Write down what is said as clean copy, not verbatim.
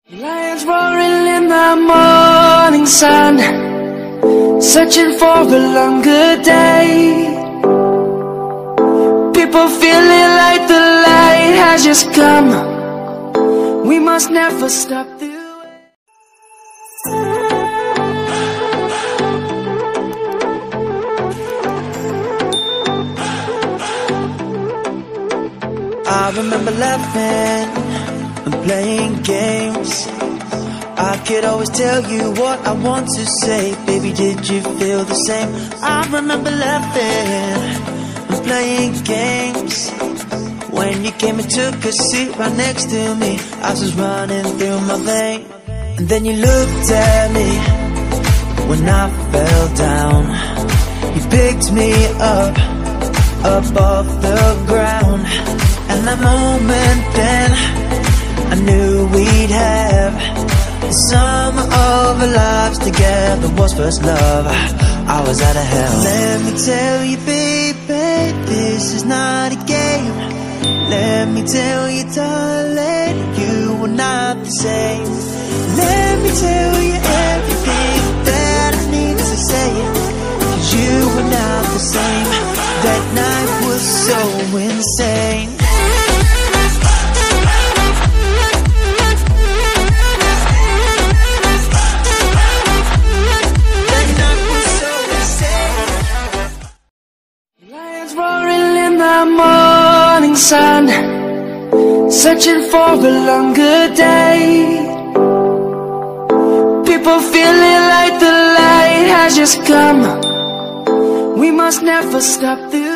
Lions roaring in the morning sun, searching for a longer day. People feeling like the light has just come. We must never stop the way. I remember laughing and playing games. I could always tell you what I want to say. Baby, did you feel the same? I remember laughing and playing games. When you came and took a seat right next to me, I was running through my veins. And then you looked at me when I fell down. You picked me up off the ground. And that moment then, I knew we'd have the sum of our lives together was first love. I was out of hell. Let me tell you, baby, this is not a game. Let me tell you, darling, you were not the same. Let me tell you everything that I need to say, 'cause you were not the same. That night was so insane. Morning sun, searching for a longer day. People feeling like the light has just come. We must never stop the